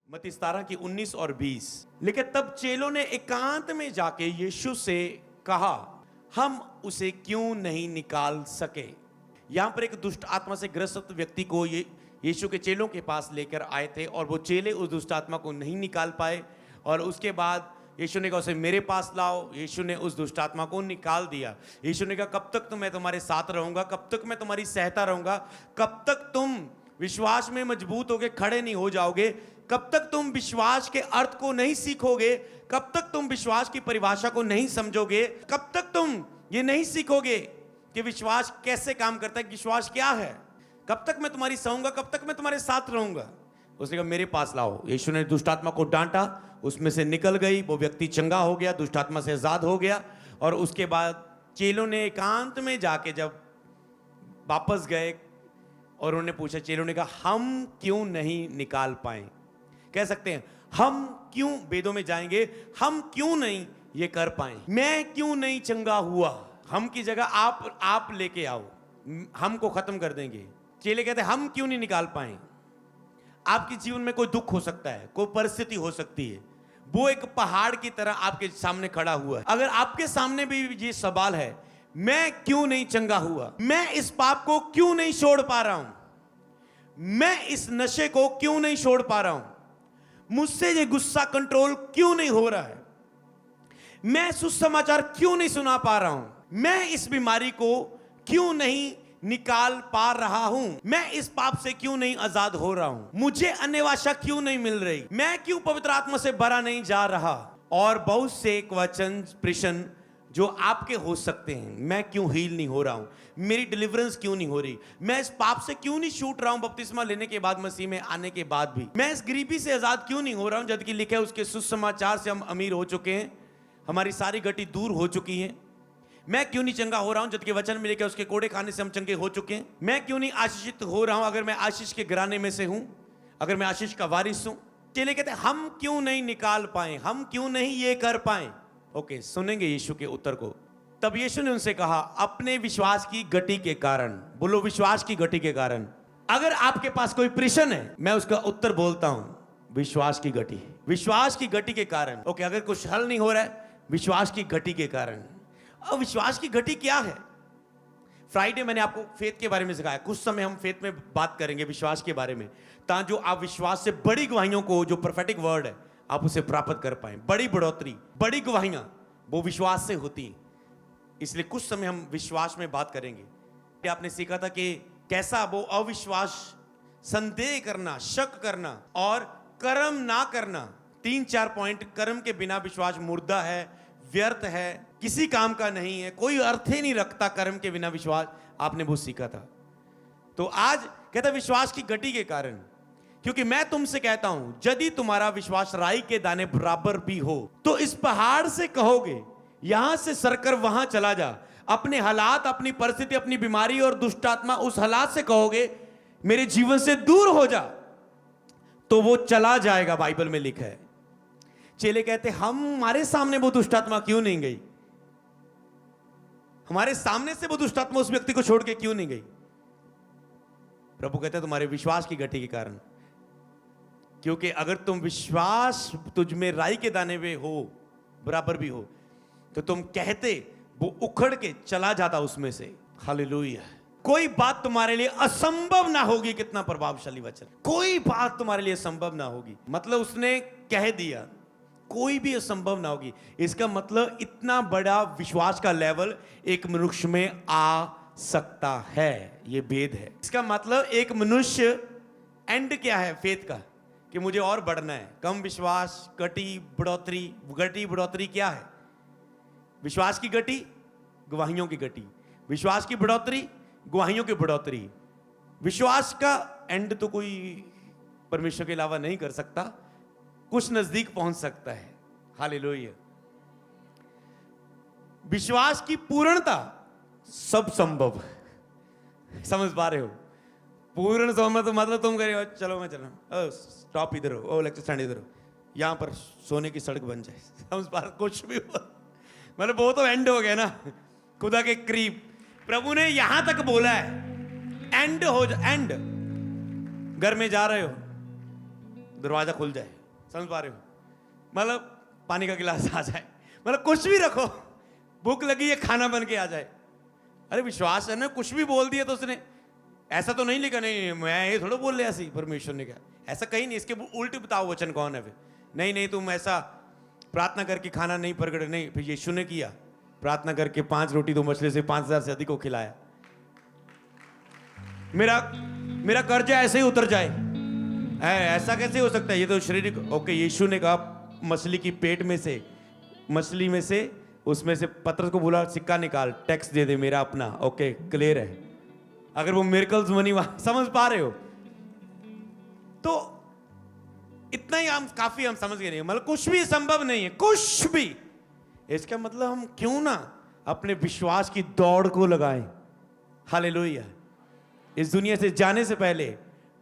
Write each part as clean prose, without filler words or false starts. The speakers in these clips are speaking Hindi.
मत्ती 17 की 19 और 20। लेकिन तब चेलों ने एकांत में जाके यीशु से कहा, हम उसे क्यों नहीं निकाल सके। यहां पर एक दुष्ट आत्मा से ग्रस्त व्यक्ति को ये यीशु के चेलों के पास लेकर आए थे और वो चेले उस दुष्ट आत्मा को नहीं निकाल पाए। और उसके बाद यीशु ने कहा उसे मेरे पास लाओ। यीशु ने उस दुष्ट आत्मा को निकाल दिया। यीशु ने कहा कब तक तो मैं तुम्हारे साथ रहूंगा, कब तक मैं तुम्हारी सहायता रहूंगा, कब तक तुम विश्वास में मजबूत होके खड़े नहीं हो जाओगे, कब तक तुम विश्वास के अर्थ को नहीं सीखोगे, कब तक तुम विश्वास की परिभाषा को नहीं समझोगे, कब तक तुम ये नहीं सीखोगे कि विश्वास कैसे काम करता है, विश्वास क्या है, कब तक मैं तुम्हारी सहूंगा, कब तक मैं तुम्हारे साथ रहूंगा। उसने कहा मेरे पास लाओ। यीशु ने दुष्ट आत्मा को डांटा, उसमें से निकल गई, वो व्यक्ति चंगा हो गया, दुष्ट आत्मा से आजाद हो गया। और उसके बाद चेलों ने एकांत में जाके जब वापस गए और उन्होंने पूछा, चेलों ने कहा हम क्यों नहीं निकाल पाए। कह सकते हैं हम क्यों वेदों में जाएंगे, हम क्यों नहीं ये कर पाए, मैं क्यों नहीं चंगा हुआ, हम की जगह आप लेके आओ, हमको खत्म कर देंगे। चेले कहते हैं हम क्यों नहीं निकाल पाए। आपके जीवन में कोई दुख हो सकता है, कोई परिस्थिति हो सकती है, वो एक पहाड़ की तरह आपके सामने खड़ा हुआ है। अगर आपके सामने भी ये सवाल है, मैं क्यों नहीं चंगा हुआ, मैं इस पाप को क्यों नहीं छोड़ पा रहा हूं, मैं इस नशे को क्यों नहीं छोड़ पा रहा हूं, मुझसे ये गुस्सा कंट्रोल क्यों नहीं हो रहा है, मैं सुसमाचार क्यों नहीं सुना पा रहा हूं, मैं इस बीमारी को क्यों नहीं निकाल पा रहा हूं, मैं इस पाप से क्यों नहीं आजाद हो रहा हूं, मुझे अन्य भाषा क्यों नहीं मिल रही, मैं क्यों पवित्र आत्मा से भरा नहीं जा रहा, और बहुत से क्वेश्चन प्रश्न जो आपके हो सकते हैं। मैं क्यों हील नहीं हो रहा हूं, मेरी डिलीवरेंस क्यों नहीं हो रही, मैं इस पाप से क्यों नहीं छूट रहा हूं बपतिस्मा लेने के बाद, मसीह में आने के बाद भी, मैं इस गरीबी से आजाद क्यों नहीं हो रहा हूं, जबकि लिखा है उसके सुसमाचार से हम अमीर हो चुके हैं, हमारी सारी गति दूर हो चुकी है। मैं क्यों नहीं चंगा हो रहा हूं, जबकि वचन में लिखा है उसके कोड़े खाने से हम चंगे हो चुके हैं। मैं क्यों नहीं आशीषित हो रहा हूं, अगर मैं आशीष के घराने में से हूं, अगर मैं आशीष का वारिस हूं। चेले कहते हैं हम क्यों नहीं निकाल पाए, हम क्यों नहीं ये कर पाए। ओके, सुनेंगे यीशु के उत्तर को। तब यीशु ने उनसे कहा अपने विश्वास की गति के कारण, बोलो विश्वास की गति के कारण। अगर आपके पास कोई प्रश्न है, मैं उसका उत्तर बोलता हूं, विश्वास की गति, विश्वास की गति के कारण। ओके, अगर कुछ हल नहीं हो रहा है, विश्वास की गति के कारण। अब विश्वास की गति क्या है। फ्राइडे मैंने आपको फेथ के बारे में सिखाया, कुछ समय हम फेथ में बात करेंगे विश्वास के बारे में, ताकि जो आप विश्वास से बड़ी गवाहियों को, जो प्रोफेटिक वर्ड है, आप उसे प्राप्त कर पाए। बड़ी बढ़ोतरी, बड़ी गवाहियां वो विश्वास से होती हैं। इसलिए कुछ समय हम विश्वास में बात करेंगे। आपने सीखा था कि कैसा वो अविश्वास, संदेह करना, शक करना और कर्म ना करना, 3-4 पॉइंट। कर्म के बिना विश्वास मुर्दा है, व्यर्थ है, किसी काम का नहीं है, कोई अर्थ ही नहीं रखता कर्म के बिना विश्वास। आपने वो सीखा था। तो आज कहता विश्वास की गति के कारण, क्योंकि मैं तुमसे कहता हूं यदि तुम्हारा विश्वास राई के दाने बराबर भी हो तो इस पहाड़ से कहोगे यहां से सरकर वहां चला जा। अपने हालात, अपनी परिस्थिति, अपनी बीमारी और दुष्ट आत्मा, उस हालात से कहोगे मेरे जीवन से दूर हो जा, तो वो चला जाएगा। बाइबल में लिखा है। चेले कहते हमारे सामने वो दुष्ट आत्मा क्यों नहीं गई, हमारे सामने से वो दुष्ट आत्मा उस व्यक्ति को छोड़ के क्यों नहीं गई। प्रभु कहते तुम्हारे विश्वास की गति के कारण। क्योंकि अगर तुम विश्वास तुझ में राई के दाने में हो, बराबर भी हो, तो तुम कहते वो उखड़ के चला जाता उसमें से। हालेलुया। कोई बात तुम्हारे लिए असंभव ना होगी। कितना प्रभावशाली वचन। कोई बात तुम्हारे लिए असंभव ना होगी, मतलब उसने कह दिया कोई भी असंभव ना होगी। इसका मतलब इतना बड़ा विश्वास का लेवल एक मनुष्य में आ सकता है, ये भेद है। इसका मतलब एक मनुष्य, एंड क्या है फेथ का, कि मुझे और बढ़ना है। कम विश्वास, गति बढ़ोतरी। गति बढ़ोतरी क्या है। विश्वास की गति, गवाहियों की गति। विश्वास की बढ़ोतरी, गवाहियों की बढ़ोतरी। विश्वास का एंड तो कोई परमेश्वर के अलावा नहीं कर सकता, कुछ नजदीक पहुंच सकता है। हालेलुया। विश्वास की पूर्णता, सब संभव। समझ पा रहे हो। पूर्ण संभव तो मतलब तुम कह रहे हो चलो मैं चला, स्टॉप इधर हो, ओ लेक्चर स्टैंड इधर हो, यहां पर सोने की सड़क बन जाए। समझ पा रहे, कुछ भी हो, मतलब वो तो एंड हो गया ना, खुदा के करीब। प्रभु ने यहां तक बोला है, एंड हो जा, एंड। घर में जा रहे हो, दरवाजा खुल जाए, समझ पा रहे हो? मतलब पानी का गिलास आ जाए, मतलब कुछ भी रखो, भूख लगी है खाना बन के आ जाए। अरे विश्वास है ना, कुछ भी बोल दिया तो उसने, ऐसा तो नहीं लिखा, नहीं मैं ये थोड़ा बोल लिया सी, परमेश्वर ने कहा ऐसा कहीं नहीं। इसके उल्टे बताओ वचन कौन है फिर? नहीं नहीं तुम ऐसा प्रार्थना करके खाना नहीं प्रकट, नहीं, फिर यीशु ने किया, प्रार्थना करके 5 रोटी 2 मछली से 5000 से अधिक को खिलाया। मेरा कर्जा ऐसे ही उतर जाए, ऐसा कैसे हो सकता है? ये तो शारीरिक। ओके, यीशु ने कहा मछली की पेट में से, मछली में से, उसमें से पतरस को बोला सिक्का निकाल, टैक्स दे दे मेरा अपना। ओके, क्लियर है। अगर वो मिरेकल्स मनी, समझ पा रहे हो? तो इतना ही हम काफी, हम समझ गए नहीं, मतलब कुछ भी संभव नहीं है, कुछ भी। इसका मतलब हम क्यों ना अपने विश्वास की दौड़ को लगाएं। हालेलुया। इस दुनिया से जाने से पहले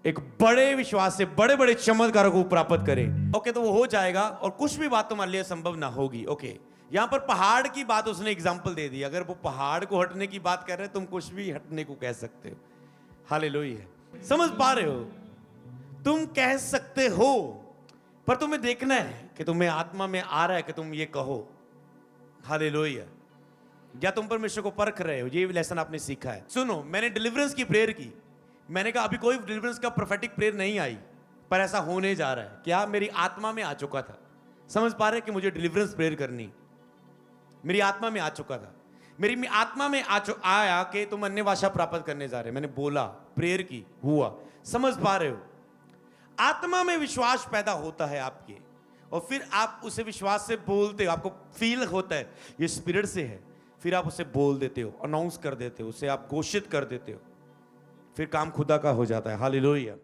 एक बड़े विश्वास से बड़े बड़े चमत्कारों को प्राप्त करें। ओके, तो वो हो जाएगा और कुछ भी बात तुम्हारे लिए संभव ना होगी। ओके, यहां पर पहाड़ की बात उसने एग्जांपल दे दी। अगर वो पहाड़ को हटने की बात कर रहे हैं, तुम कुछ भी हटने को कह सकते हो। हालेलुया। समझ पा रहे हो? तुम कह सकते हो, पर तुम्हें देखना है कि तुम्हें आत्मा में आ रहा है कि तुम ये कहो। हालेलुया। या तुम परमेश्वर को परख रहे हो? ये लेसन आपने सीखा है। सुनो, मैंने डिलीवरेंस की प्रेयर की, मैंने कहा अभी कोई डिलीवरेंस का प्रोफेटिक प्रेयर नहीं आई, पर ऐसा होने जा रहा है। क्या? मेरी आत्मा में आ चुका था। समझ पा रहे कि मुझे डिलीवरेंस प्रेयर करनी, मेरी आत्मा में आ चुका था। मेरी आत्मा में आया कि तुम अन्य भाषा प्राप्त करने जा रहे। मैंने बोला, प्रेयर की, हुआ। समझ पा रहे हो? आत्मा में विश्वास पैदा होता है आपके, और फिर आप उसे विश्वास से बोलते हो, आपको फील होता है ये स्पिरिट से है, फिर आप उसे बोल देते हो, अनाउंस कर देते हो, उसे आप घोषित कर देते हो, फिर काम खुदा का हो जाता है। हालेलुया।